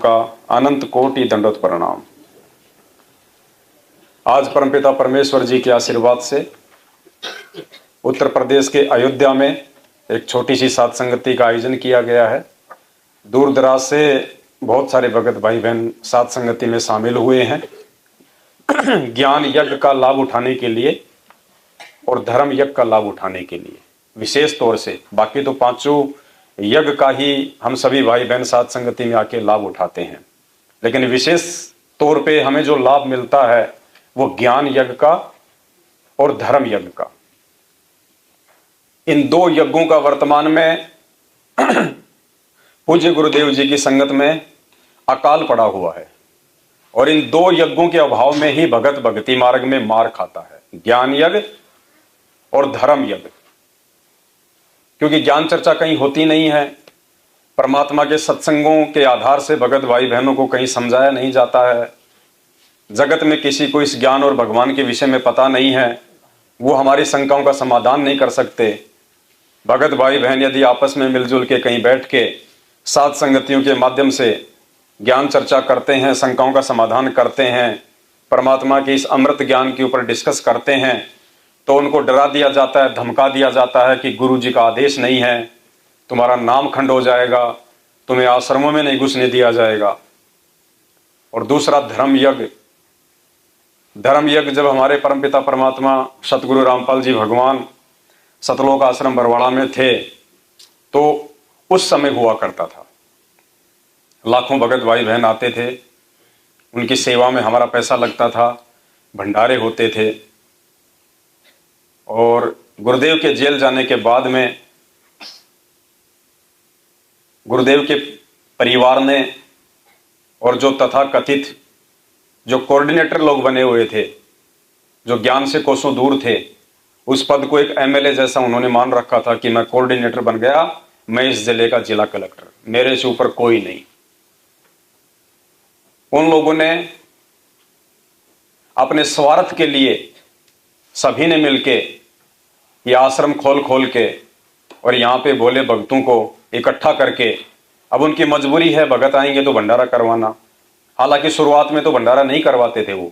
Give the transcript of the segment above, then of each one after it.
का अनंत कोटि दंडवत प्रणाम। आज परमपिता परमेश्वर जी के आशीर्वाद से उत्तर प्रदेश के अयोध्या में एक छोटी सी सात संगति का आयोजन किया गया है। दूर दराज से बहुत सारे भगत भाई बहन सात संगति में शामिल हुए हैं ज्ञान यज्ञ का लाभ उठाने के लिए और धर्म यज्ञ का लाभ उठाने के लिए विशेष तौर से। बाकी तो पांचों यज्ञ का ही हम सभी भाई बहन सात संगति में आके लाभ उठाते हैं, लेकिन विशेष तौर पे हमें जो लाभ मिलता है वो ज्ञान यज्ञ का और धर्म यज्ञ का। इन दो यज्ञों का वर्तमान में पूज्य गुरुदेव जी की संगत में अकाल पड़ा हुआ है और इन दो यज्ञों के अभाव में ही भगत भक्ति मार्ग में मार खाता है, ज्ञान यज्ञ और धर्म यज्ञ। क्योंकि ज्ञान चर्चा कहीं होती नहीं है, परमात्मा के सत्संगों के आधार से भगत भाई बहनों को कहीं समझाया नहीं जाता है। जगत में किसी को इस ज्ञान और भगवान के विषय में पता नहीं है, वो हमारी शंकाओं का समाधान नहीं कर सकते। भगत भाई बहन यदि आपस में मिलजुल के कहीं बैठ के सात संगतियों के माध्यम से ज्ञान चर्चा करते हैं, शंकाओं का समाधान करते हैं, परमात्मा के इस अमृत ज्ञान के ऊपर डिस्कस करते हैं, तो उनको डरा दिया जाता है, धमका दिया जाता है कि गुरु जी का आदेश नहीं है, तुम्हारा नाम खंड हो जाएगा, तुम्हें आश्रमों में नहीं घुसने दिया जाएगा। और दूसरा धर्म यज्ञ। धर्म यज्ञ जब हमारे परमपिता परमात्मा सतगुरु रामपाल जी भगवान सतलोक आश्रम बरवाड़ा में थे तो उस समय हुआ करता था। लाखों भगत भाई बहन आते थे, उनकी सेवा में हमारा पैसा लगता था, भंडारे होते थे। और गुरुदेव के जेल जाने के बाद में गुरुदेव के परिवार ने और जो तथाकथित जो कोऑर्डिनेटर लोग बने हुए थे, जो ज्ञान से कोसों दूर थे, उस पद को एक एमएलए जैसा उन्होंने मान रखा था कि मैं कोऑर्डिनेटर बन गया, मैं इस जिले का जिला कलेक्टर, मेरे से ऊपर कोई नहीं। उन लोगों ने अपने स्वार्थ के लिए सभी ने मिलके ये आश्रम खोल के और यहाँ पे भोले भक्तों को इकट्ठा करके, अब उनकी मजबूरी है, भगत आएंगे तो भंडारा करवाना। हालांकि शुरुआत में तो भंडारा नहीं करवाते थे वो।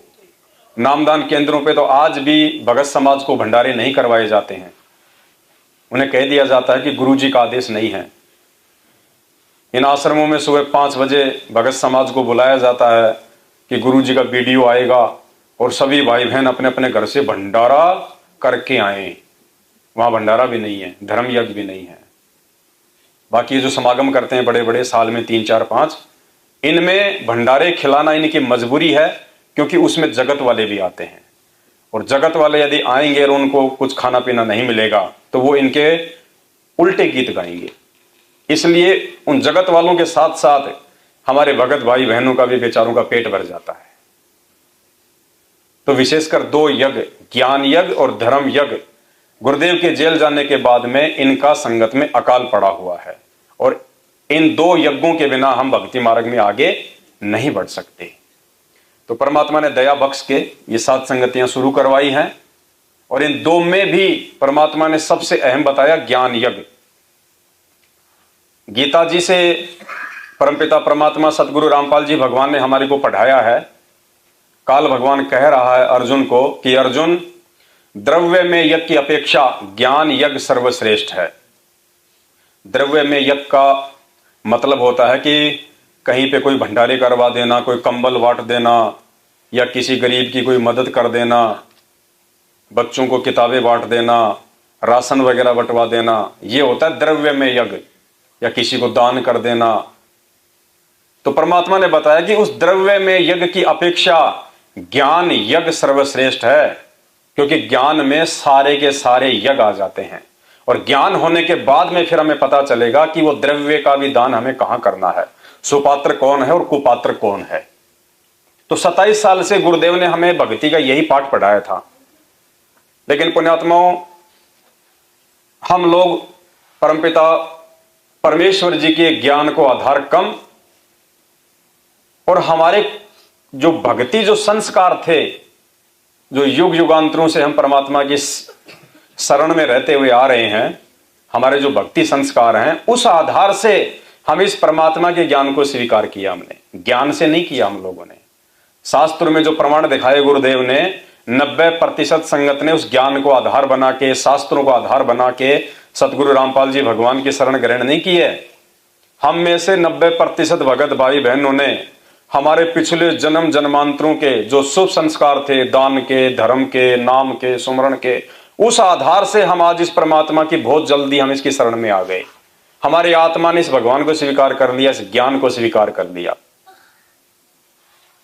नामदान केंद्रों पे तो आज भी भगत समाज को भंडारे नहीं करवाए जाते हैं। उन्हें कह दिया जाता है कि गुरु जी का आदेश नहीं है। इन आश्रमों में सुबह 5 बजे भगत समाज को बुलाया जाता है कि गुरु जी का वीडियो आएगा और सभी भाई बहन अपने अपने घर से भंडारा करके आए। वहां भंडारा भी नहीं है, धर्म यज्ञ भी नहीं है। बाकी जो समागम करते हैं बड़े बड़े, साल में 3, 4, 5, इनमें भंडारे खिलाना इनकी मजबूरी है, क्योंकि उसमें जगत वाले भी आते हैं और जगत वाले यदि आएंगे और उनको कुछ खाना पीना नहीं मिलेगा तो वो इनके उल्टे गीत गाएंगे। इसलिए उन जगत वालों के साथ साथ हमारे भगत भाई बहनों का भी बेचारों का पेट भर जाता है। तो विशेषकर 2 यज्ञ, ज्ञान यज्ञ और धर्म यज्ञ, गुरुदेव के जेल जाने के बाद में इनका संगत में अकाल पड़ा हुआ है और इन 2 यज्ञों के बिना हम भक्ति मार्ग में आगे नहीं बढ़ सकते। तो परमात्मा ने दया बख्श के ये 7 संगतियां शुरू करवाई हैं और इन 2 में भी परमात्मा ने सबसे अहम बताया ज्ञान यज्ञ। गीता जी से परमपिता परमात्मा सतगुरु रामपाल जी भगवान ने हमारे को पढ़ाया है। काल भगवान कह रहा है अर्जुन को कि अर्जुन, द्रव्य में यज्ञ की अपेक्षा ज्ञान यज्ञ सर्वश्रेष्ठ है। द्रव्य में यज्ञ का मतलब होता है कि कहीं पे कोई भंडारे करवा देना, कोई कंबल बांट देना या किसी गरीब की कोई मदद कर देना, बच्चों को किताबें बांट देना, राशन वगैरह बंटवा देना, ये होता है द्रव्य में यज्ञ, या किसी को दान कर देना। तो परमात्मा ने बताया कि उस द्रव्य में यज्ञ की अपेक्षा ज्ञान यज्ञ सर्वश्रेष्ठ है, क्योंकि ज्ञान में सारे के सारे यज्ञ आ जाते हैं और ज्ञान होने के बाद में फिर हमें पता चलेगा कि वो द्रव्य का भी दान हमें कहां करना है, सुपात्र कौन है और कुपात्र कौन है। तो 27 साल से गुरुदेव ने हमें भक्ति का यही पाठ पढ़ाया था, लेकिन पुण्यात्माओं, हम लोग परमपिता परमेश्वर जी के ज्ञान को आधार कम और हमारे जो भक्ति जो संस्कार थे, जो युग युगांतरों से हम परमात्मा की शरण में रहते हुए आ रहे हैं, हमारे जो भक्ति संस्कार हैं, उस आधार से हम इस परमात्मा के ज्ञान को स्वीकार किया, हमने ज्ञान से नहीं किया हम लोगों ने। शास्त्र में जो प्रमाण दिखाए गुरुदेव ने, 90% संगत ने उस ज्ञान को आधार बना के, शास्त्रों को आधार बना के सतगुरु रामपाल जी भगवान की शरण ग्रहण नहीं की है। हम में से 90% भगत भाई बहनों ने हमारे पिछले जन्म जन्मांतरों के जो शुभ संस्कार थे, दान के, धर्म के, नाम के, सुमरण के, उस आधार से हम आज इस परमात्मा की बहुत जल्दी हम इसकी शरण में आ गए। हमारी आत्मा ने इस भगवान को स्वीकार कर लिया, इस ज्ञान को स्वीकार कर लिया।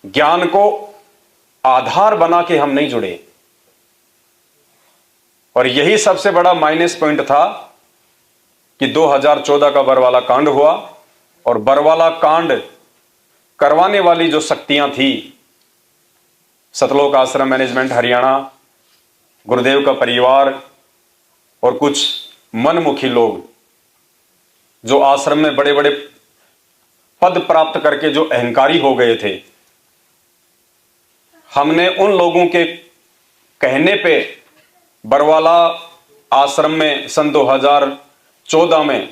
ज्ञान को आधार बना के हम नहीं जुड़े, और यही सबसे बड़ा माइनस पॉइंट था कि 2014 का बरवाला कांड हुआ, और बरवाला कांड करवाने वाली जो शक्तियां थी, सतलोक आश्रम मैनेजमेंट हरियाणा, गुरुदेव का परिवार और कुछ मनमुखी लोग जो आश्रम में बड़े बड़े पद प्राप्त करके जो अहंकारी हो गए थे, हमने उन लोगों के कहने पे बरवाला आश्रम में सन 2014 में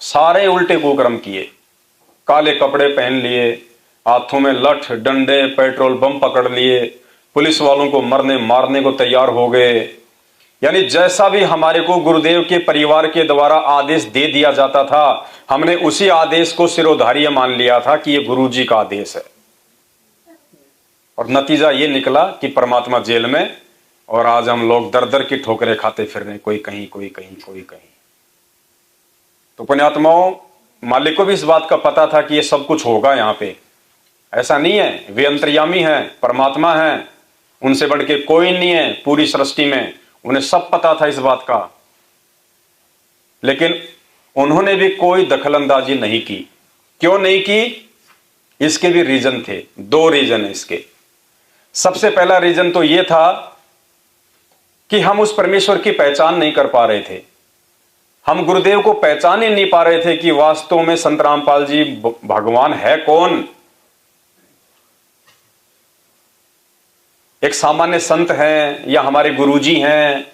सारे उल्टे कुकर्म किए। काले कपड़े पहन लिए, हाथों में लठ डंडे पेट्रोल बम पकड़ लिए, पुलिस वालों को मरने मारने को तैयार हो गए। यानी जैसा भी हमारे को गुरुदेव के परिवार के द्वारा आदेश दे दिया जाता था, हमने उसी आदेश को सिरोधार्य मान लिया था कि ये गुरु जी का आदेश है। और नतीजा ये निकला कि परमात्मा जेल में, और आज हम लोग दर दर की ठोकरें खाते फिर रहे, कोई कहीं कोई कहीं कोई कहीं। तो पुण्यात्माओं, मालिक को भी इस बात का पता था कि ये सब कुछ होगा यहाँ पे। ऐसा नहीं है, वे अंतर्यामी हैं, परमात्मा हैं, उनसे बढ़ के कोई नहीं है पूरी सृष्टि में। उन्हें सब पता था इस बात का, लेकिन उन्होंने भी कोई दखलंदाजी नहीं की। क्यों नहीं की? इसके भी रीजन थे, 2 रीजन है इसके। सबसे पहला रीजन तो यह था कि हम उस परमेश्वर की पहचान नहीं कर पा रहे थे। हम गुरुदेव को पहचान ही नहीं पा रहे थे कि वास्तव में संत रामपाल जी भगवान है कौन। एक सामान्य संत हैं, या हमारे गुरुजी हैं,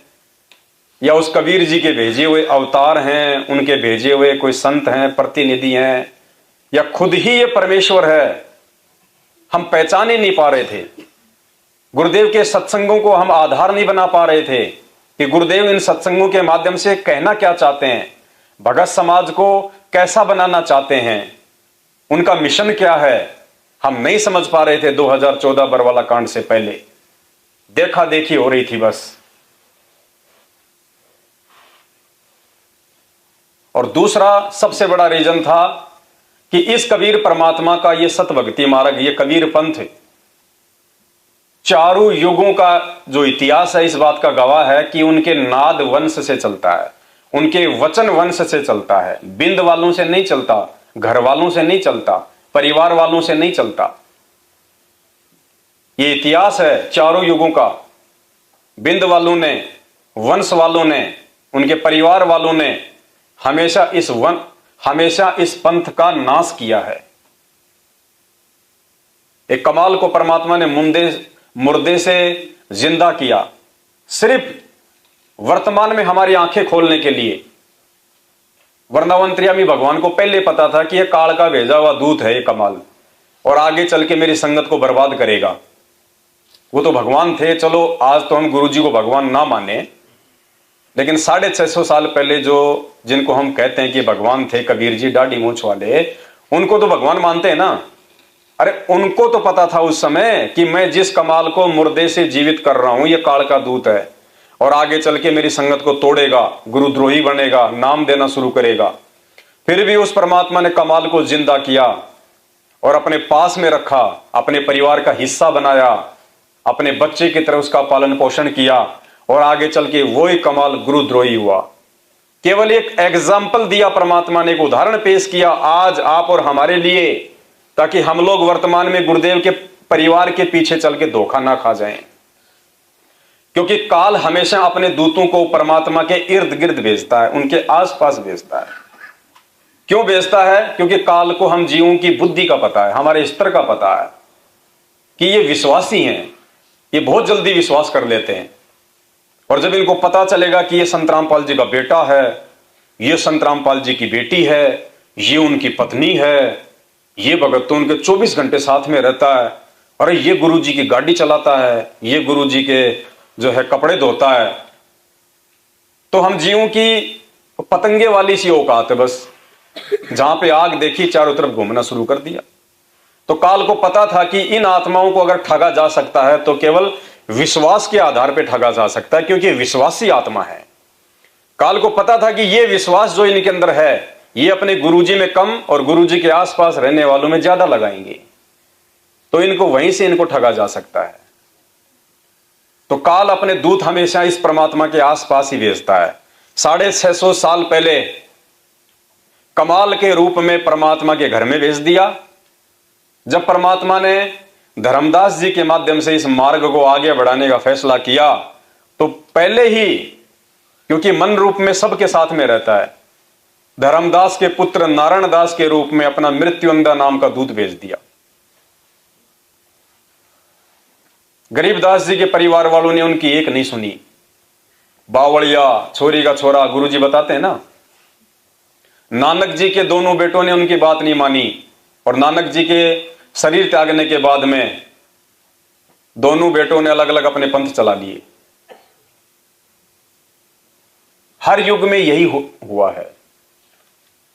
या उस कबीर जी के भेजे हुए अवतार हैं, उनके भेजे हुए कोई संत हैं, प्रतिनिधि हैं, या खुद ही ये परमेश्वर है, हम पहचान ही नहीं पा रहे थे। गुरुदेव के सत्संगों को हम आधार नहीं बना पा रहे थे कि गुरुदेव इन सत्संगों के माध्यम से कहना क्या चाहते हैं, भगत समाज को कैसा बनाना चाहते हैं, उनका मिशन क्या है, हम नहीं समझ पा रहे थे। 2014 बरवाला कांड से पहले देखा देखी हो रही थी बस। और दूसरा सबसे बड़ा रीजन था कि इस कबीर परमात्मा का ये सत भक्ति मार्ग, ये कबीर पंथ चारों युगों का जो इतिहास है इस बात का गवाह है कि उनके नाद वंश से चलता है, उनके वचन वंश से चलता है। बिंद वालों से नहीं चलता, घर वालों से नहीं चलता, परिवार वालों से नहीं चलता। ये इतिहास है चारों युगों का। बिंद वालों ने, वंश वालों ने, उनके परिवार वालों ने हमेशा इस पंथ का नाश किया है। एक कमाल को परमात्मा ने मुर्दे से जिंदा किया, सिर्फ वर्तमान में हमारी आंखें खोलने के लिए। वरना अंतर्यामी भगवान को पहले पता था कि यह काल का भेजा हुआ दूत है ये कमाल, और आगे चल के मेरी संगत को बर्बाद करेगा। वो तो भगवान थे। चलो आज तो हम गुरु जी को भगवान ना माने, लेकिन 650 साल पहले जिनको हम कहते हैं कि भगवान थे, कबीर जी दाढ़ी मूंछ वाले, उनको तो भगवान मानते हैं ना। अरे उनको तो पता था उस समय कि मैं जिस कमाल को मुर्दे से जीवित कर रहा हूं ये काल का दूत है, और आगे चल के मेरी संगत को तोड़ेगा, गुरुद्रोही बनेगा, नाम देना शुरू करेगा। फिर भी उस परमात्मा ने कमाल को जिंदा किया और अपने पास में रखा, अपने परिवार का हिस्सा बनाया, अपने बच्चे की तरह उसका पालन पोषण किया, और आगे चल के वही कमाल गुरुद्रोही हुआ। केवल एक एग्जाम्पल दिया परमात्मा ने, एक उदाहरण पेश किया आज आप और हमारे लिए, ताकि हम लोग वर्तमान में गुरुदेव के परिवार के पीछे चल के धोखा ना खा जाएं। क्योंकि काल हमेशा अपने दूतों को परमात्मा के इर्द गिर्द भेजता है, उनके आसपास भेजता है। क्यों भेजता है? क्योंकि काल को हम जीवों की बुद्धि का पता है, हमारे स्तर का पता है कि ये विश्वासी हैं, ये बहुत जल्दी विश्वास कर लेते हैं। और जब इनको पता चलेगा कि ये संत रामपाल जी का बेटा है, ये संत रामपाल जी की बेटी है, ये उनकी पत्नी है, ये भगत तो उनके 24 घंटे साथ में रहता है, अरे ये गुरुजी की गाड़ी चलाता है, ये गुरुजी के जो है कपड़े धोता है। तो हम जीवों की पतंगे वाली सी औकात है, बस जहां पे आग देखी चारों तरफ घूमना शुरू कर दिया। तो काल को पता था कि इन आत्माओं को अगर ठगा जा सकता है तो केवल विश्वास के आधार पर ठगा जा सकता है, क्योंकि विश्वासी आत्मा है। काल को पता था कि ये विश्वास जो इनके अंदर है ये अपने गुरुजी में कम और गुरुजी के आसपास रहने वालों में ज्यादा लगाएंगे, तो इनको वहीं से इनको ठगा जा सकता है। तो काल अपने दूत हमेशा इस परमात्मा के आसपास ही भेजता है। 650 साल पहले कमाल के रूप में परमात्मा के घर में भेज दिया। जब परमात्मा ने धर्मदास जी के माध्यम से इस मार्ग को आगे बढ़ाने का फैसला किया, तो पहले ही, क्योंकि मन रूप में सबके साथ में रहता है, धर्मदास के पुत्र नारायण दास के रूप में अपना मृत्युंजय नाम का दूत भेज दिया। गरीबदास जी के परिवार वालों ने उनकी एक नहीं सुनी। बावड़िया छोरी का छोरा गुरुजी बताते हैं ना, नानक जी के दोनों बेटों ने उनकी बात नहीं मानी, और नानक जी के शरीर त्यागने के बाद में दोनों बेटों ने अलग अलग अपने पंथ चला लिए। हर युग में यही हुआ है।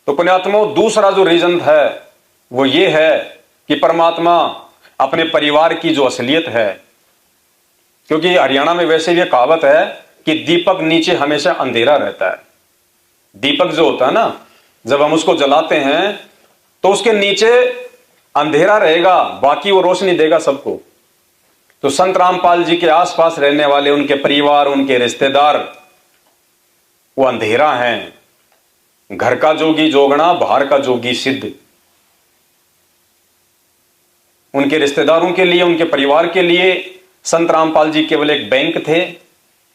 तो पुण्यात्माओं, दूसरा जो रीजन है वो ये है कि परमात्मा अपने परिवार की जो असलियत है, क्योंकि हरियाणा में वैसे ये कहावत है कि दीपक नीचे हमेशा अंधेरा रहता है। दीपक जो होता है ना, जब हम उसको जलाते हैं तो उसके नीचे अंधेरा रहेगा, बाकी वो रोशनी देगा सबको। तो संत रामपाल जी के आसपास रहने वाले उनके परिवार, उनके रिश्तेदार, वो अंधेरा हैं। घर का जोगी जोगना, बाहर का जोगी सिद्ध। उनके रिश्तेदारों के लिए, उनके परिवार के लिए संत रामपाल जी केवल एक बैंक थे,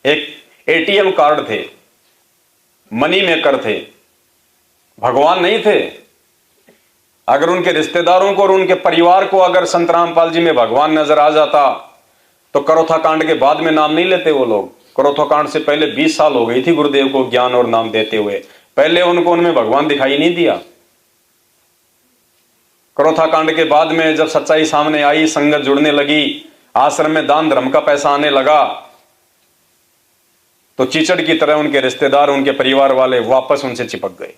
एक एटीएम कार्ड थे, मनी मेकर थे, भगवान नहीं थे। अगर उनके रिश्तेदारों को और उनके परिवार को अगर संत रामपाल जी में भगवान नजर आ जाता तो करोथा कांड के बाद में नाम नहीं लेते वो लोग। करोथा कांड से पहले 20 साल हो गई थी गुरुदेव को ज्ञान और नाम देते हुए, पहले उनको उनमें भगवान दिखाई नहीं दिया। करोथा कांड के बाद में जब सच्चाई सामने आई, संगत जुड़ने लगी, आश्रम में दान धर्म का पैसा आने लगा, तो चीचड़ की तरह उनके रिश्तेदार, उनके परिवार वाले वापस उनसे चिपक गए।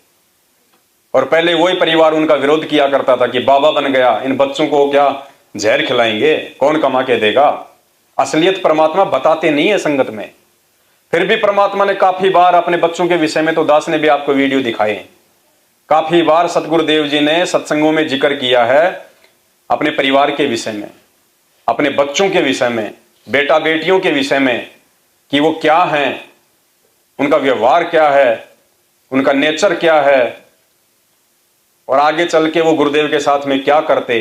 और पहले वही परिवार उनका विरोध किया करता था कि बाबा बन गया, इन बच्चों को क्या जहर खिलाएंगे, कौन कमा के देगा। असलियत परमात्मा बताते नहीं है संगत में। फिर भी परमात्मा ने काफी बार अपने बच्चों के विषय में, तो दास ने भी आपको वीडियो दिखाए, काफी बार सतगुरुदेव जी ने सत्संगों में जिक्र किया है अपने परिवार के विषय में, अपने बच्चों के विषय में, बेटा बेटियों के विषय में, कि वो क्या हैं, उनका व्यवहार क्या है, उनका नेचर क्या है, और आगे चल के वो गुरुदेव के साथ में क्या करते।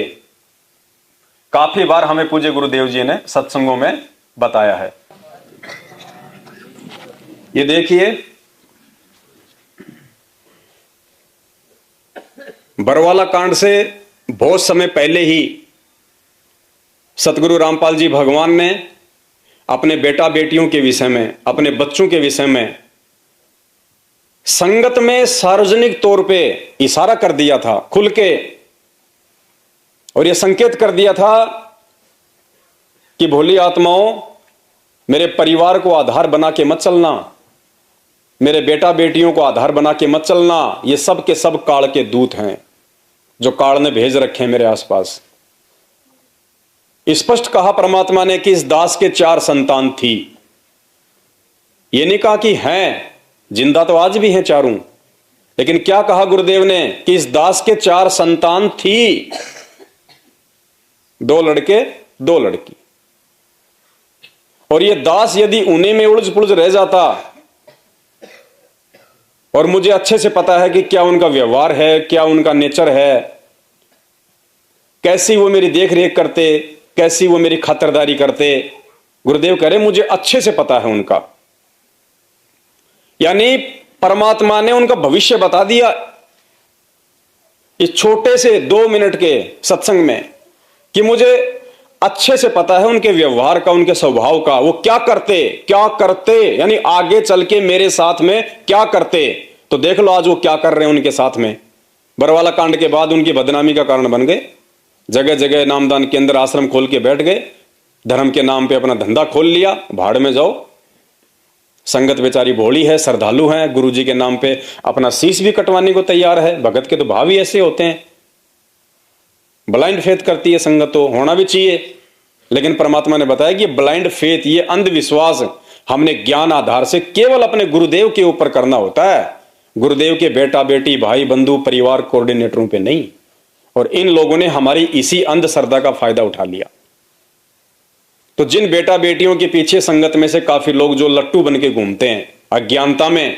काफी बार हमें पूज्य गुरुदेव जी ने सत्संगों में बताया है। ये देखिए, बरवाला कांड से बहुत समय पहले ही सतगुरु रामपाल जी भगवान ने अपने बेटा बेटियों के विषय में, अपने बच्चों के विषय में संगत में सार्वजनिक तौर पे इशारा कर दिया था खुल के, और यह संकेत कर दिया था कि भोली आत्माओं, मेरे परिवार को आधार बना के मत चलना, मेरे बेटा बेटियों को आधार बना के मत चलना। ये सब के सब काल के दूत हैं जो काल ने भेज रखे हैं मेरे आसपास। स्पष्ट कहा परमात्मा ने कि इस दास के 4 संतान थी। ये नहीं कहा कि हैं, जिंदा तो आज भी हैं चारों, लेकिन क्या कहा गुरुदेव ने कि इस दास के 4 संतान थी, 2 लड़के 2 लड़की। और ये दास यदि उन्हीं में उलझ पुलझ रह जाता, और मुझे अच्छे से पता है कि क्या उनका व्यवहार है, क्या उनका नेचर है, कैसी वो मेरी देख रेख करते, कैसी वो मेरी खातिरदारी करते, गुरुदेव कह रहे मुझे अच्छे से पता है उनका। यानी परमात्मा ने उनका भविष्य बता दिया इस छोटे से 2 मिनट के सत्संग में, कि मुझे अच्छे से पता है उनके व्यवहार का, उनके स्वभाव का, वो क्या करते, यानी आगे चल के मेरे साथ में क्या करते। तो देख लो आज वो क्या कर रहे हैं उनके साथ में, बरवाला कांड के बाद उनकी बदनामी का कारण बन गए। जगह जगह नामदान केंद्र आश्रम खोल के बैठ गए, धर्म के नाम पे अपना धंधा खोल लिया, भाड़ में जाओ। संगत बेचारी भोली है, श्रद्धालु है, गुरुजी के नाम पे अपना शीश भी कटवाने को तैयार है। भगत के तो भाव ही ऐसे होते हैं, ब्लाइंड फेथ करती है संगत, तो होना भी चाहिए। लेकिन परमात्मा ने बताया कि ब्लाइंड फेथ, ये अंधविश्वास हमने ज्ञान आधार से केवल अपने गुरुदेव के ऊपर करना होता है, गुरुदेव के बेटा बेटी भाई बंधु परिवार कोऑर्डिनेटरों पे नहीं। और इन लोगों ने हमारी इसी अंधश्रद्धा का फायदा उठा लिया। तो जिन बेटा बेटियों के पीछे संगत में से काफी लोग जो लट्टू बन के घूमते हैं अज्ञानता में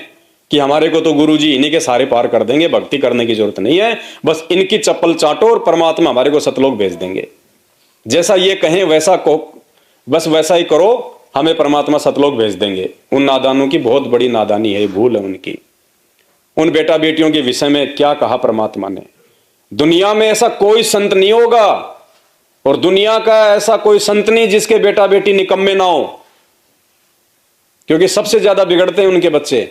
कि हमारे को तो गुरुजी इन्हीं के सारे पार कर देंगे, भक्ति करने की जरूरत नहीं है, बस इनकी चप्पल चाटो और परमात्मा हमारे को सतलोक भेज देंगे, जैसा ये कहें वैसा को बस वैसा ही करो, हमें परमात्मा सतलोक भेज देंगे। उन नादानों की बहुत बड़ी नादानी है, भूल है उनकी। उन बेटा बेटियों के विषय में क्या कहा परमात्मा ने, दुनिया में ऐसा कोई संत नहीं होगा और दुनिया का ऐसा कोई संत नहीं जिसके बेटा बेटी निकम्मे ना हो, क्योंकि सबसे ज्यादा बिगड़ते हैं उनके बच्चे,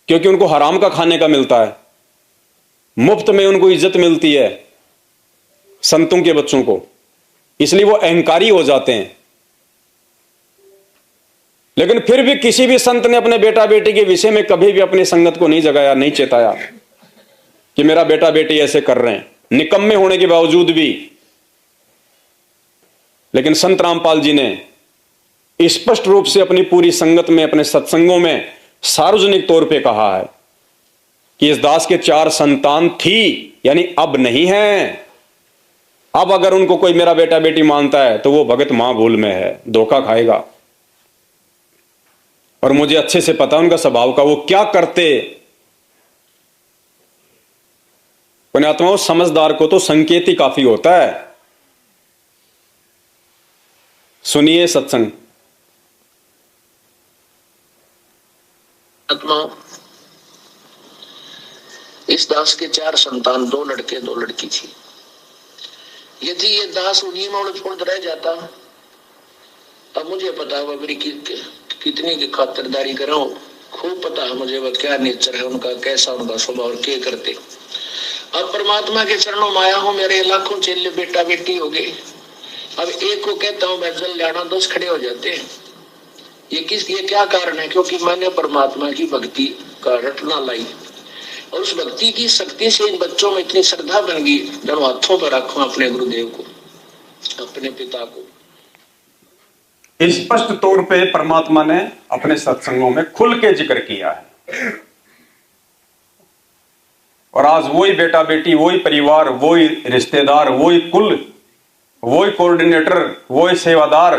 क्योंकि उनको हराम का खाने का मिलता है, मुफ्त में उनको इज्जत मिलती है संतों के बच्चों को, इसलिए वो अहंकारी हो जाते हैं। लेकिन फिर भी किसी भी संत ने अपने बेटा बेटी के विषय में कभी भी अपनी संगत को नहीं जगाया, नहीं चेताया कि मेरा बेटा बेटी ऐसे कर रहे हैं, निकम्मे होने के बावजूद भी। लेकिन संत रामपाल जी ने स्पष्ट रूप से अपनी पूरी संगत में, अपने सत्संगों में सार्वजनिक तौर पे कहा है कि इस दास के 4 संतान थी, यानी अब नहीं है। अब अगर उनको कोई मेरा बेटा बेटी मानता है तो वो भगत मां भूल में है, धोखा खाएगा। और मुझे अच्छे से पता उनका स्वभाव का, वो क्या करते। पुण्यात्माओं, समझदार को तो संकेत ही काफी होता है। सुनिए सत्संग। इस दास के 4 संतान, 2 लड़के 2 लड़की थी। यदि ये दास उन्हीं में उलझ रह जाता, अब मुझे पता है वह कितनी की खातिरदारी कर रहा हूं, खूब पता है मुझे वह क्या नेचर है उनका, कैसा उनका स्वभाव, क्या करते। अब परमात्मा के चरणों में आया हूं, मेरे लाखों चेले बेटा बेटी हो गए। अब एक को कहता हूं मैं जल जाना, 10 खड़े हो जाते हैं। ये क्या कारण है? क्योंकि मैंने परमात्मा की भक्ति का रटना लाई और उस भक्ति की शक्ति से इन बच्चों में इतनी श्रद्धा बन गई, जब हाथों पर रखो अपने गुरुदेव को, अपने पिता को। स्पष्ट तौर पे परमात्मा ने अपने सत्संगों में खुल के जिक्र किया है। और आज वही बेटा बेटी, वही परिवार, वही रिश्तेदार, वही कुल, वही कोऑर्डिनेटर, वही सेवादार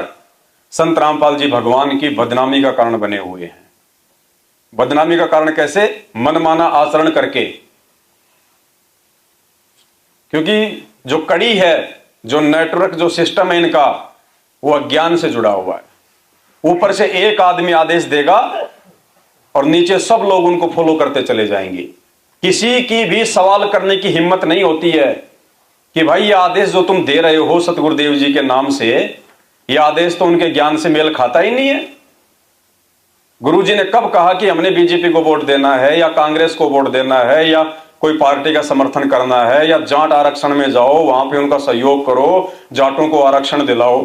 संत रामपाल जी भगवान की बदनामी का कारण बने हुए हैं। बदनामी का कारण कैसे? मनमाना आचरण करके। क्योंकि जो कड़ी है, जो नेटवर्क, जो सिस्टम है इनका, वो अज्ञान से जुड़ा हुआ है। ऊपर से एक आदमी आदेश देगा और नीचे सब लोग उनको फॉलो करते चले जाएंगे। किसी की भी सवाल करने की हिम्मत नहीं होती है कि भाई ये आदेश जो तुम दे रहे हो सतगुरुदेव जी के नाम से, ये आदेश तो उनके ज्ञान से मेल खाता ही नहीं है। गुरुजी ने कब कहा कि हमने बीजेपी को वोट देना है या कांग्रेस को वोट देना है या कोई पार्टी का समर्थन करना है या जाट आरक्षण में जाओ, वहां पे उनका सहयोग करो, जाटों को आरक्षण दिलाओ,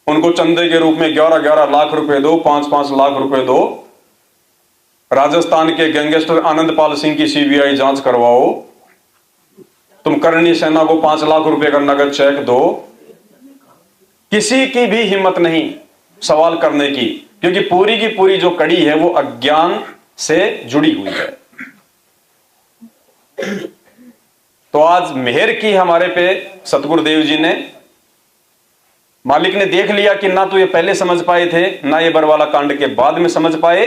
उनको चंदे के रूप में 11-11 लाख रुपए दो, 5-5 लाख रुपए दो, राजस्थान के गैंगस्टर आनंदपाल सिंह की सीबीआई जांच करवाओ, तुम करणी सेना को 5 लाख रुपए का नगद चेक दो। किसी की भी हिम्मत नहीं सवाल करने की, क्योंकि पूरी की पूरी जो कड़ी है वो अज्ञान से जुड़ी हुई है। तो आज मेहर की हमारे पे सतगुरुदेव जी ने, मालिक ने देख लिया कि ना तो ये पहले समझ पाए थे, ना ये बरवाला कांड के बाद में समझ पाए,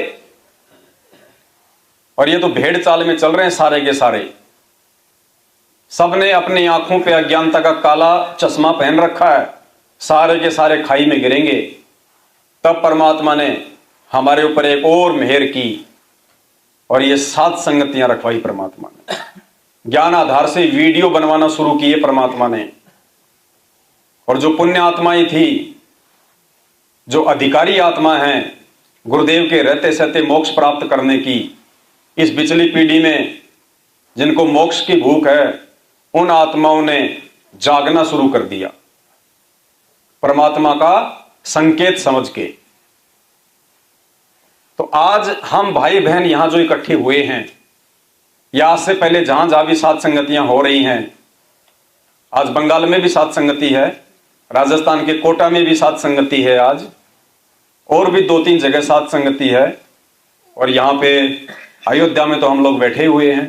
और ये तो भेड़ चाल में चल रहे हैं सारे के सारे। सबने अपनी आंखों पे अज्ञानता का काला चश्मा पहन रखा है, सारे के सारे खाई में गिरेंगे। तब परमात्मा ने हमारे ऊपर एक और मेहर की और ये 7 संगतियां रखवाई परमात्मा ने। ज्ञान आधार से वीडियो बनवाना शुरू किए परमात्मा ने। और जो पुण्य आत्माएं थी, जो अधिकारी आत्मा हैं गुरुदेव के रहते सहते मोक्ष प्राप्त करने की, इस पिछली पीढ़ी में जिनको मोक्ष की भूख है, उन आत्माओं ने जागना शुरू कर दिया परमात्मा का संकेत समझ के। तो आज हम भाई बहन यहां जो इकट्ठे हुए हैं, या आज से पहले जहां जहां भी सात संगतियां हो रही हैं, आज बंगाल में भी सात संगति है, राजस्थान के कोटा में भी सात संगति है, आज और भी 2-3 जगह सात संगति है, और यहां पे अयोध्या में तो हम लोग बैठे हुए हैं।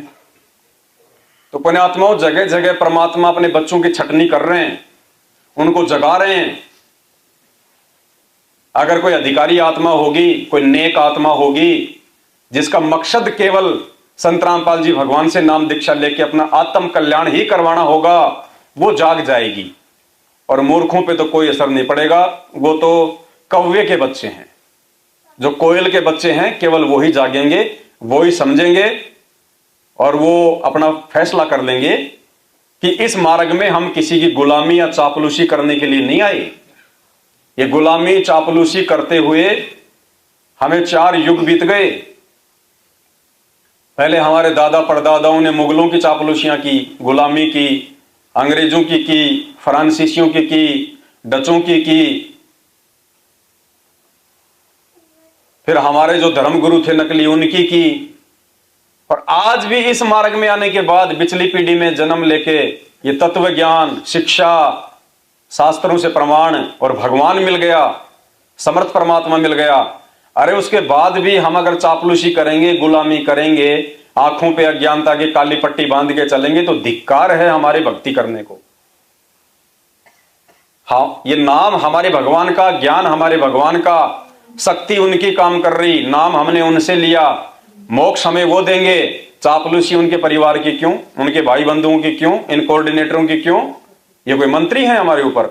तो पुण्यात्माओं, जगह जगह परमात्मा अपने बच्चों की छटनी कर रहे हैं, उनको जगा रहे हैं। अगर कोई अधिकारी आत्मा होगी, कोई नेक आत्मा होगी, जिसका मकसद केवल संत रामपाल जी भगवान से नाम दीक्षा लेके अपना आत्म कल्याण ही करवाना होगा, वो जाग जाएगी। और मूर्खों पे तो कोई असर नहीं पड़ेगा, वो तो कौवे के बच्चे हैं, जो कोयल के बच्चे हैं, केवल वो ही जागेंगे, वो ही समझेंगे, और वो अपना फैसला कर लेंगे कि इस मार्ग में हम किसी की गुलामी या चापलूसी करने के लिए नहीं आए। ये गुलामी चापलूसी करते हुए हमें 4 युग बीत गए। पहले हमारे दादा परदादाओं ने मुगलों की चापलूसियां की, गुलामी की, अंग्रेजों की, फ्रांसीसियों की, डचों की। फिर हमारे जो धर्मगुरु थे नकली, उनकी की। और आज भी इस मार्ग में आने के बाद पिछली पीढ़ी में जन्म लेके ये तत्व ज्ञान, शिक्षा, शास्त्रों से प्रमाण और भगवान मिल गया, समर्थ परमात्मा मिल गया। अरे उसके बाद भी हम अगर चापलूसी करेंगे, गुलामी करेंगे, आंखों पे अज्ञानता की काली पट्टी बांध के चलेंगे, तो धिक्कार है हमारे भक्ति करने को। हाँ, ये नाम हमारे भगवान का, ज्ञान हमारे भगवान का, शक्ति उनकी काम कर रही, नाम हमने उनसे लिया, मोक्ष हमें वो देंगे। चापलूसी उनके परिवार की क्यों, उनके भाई बंधुओं की क्यों, इन कोऑर्डिनेटरों की क्यों? ये कोई मंत्री है हमारे ऊपर?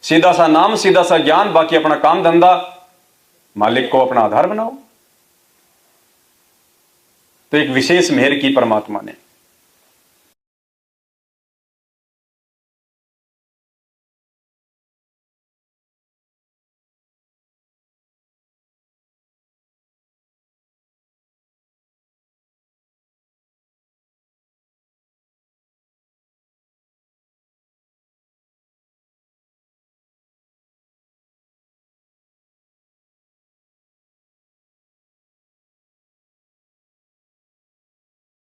सीधा सा नाम, सीधा सा ज्ञान, बाकी अपना काम धंधा, मालिक को अपना आधार बनाओ। तो एक विशेष मेहर की परमात्मा ने।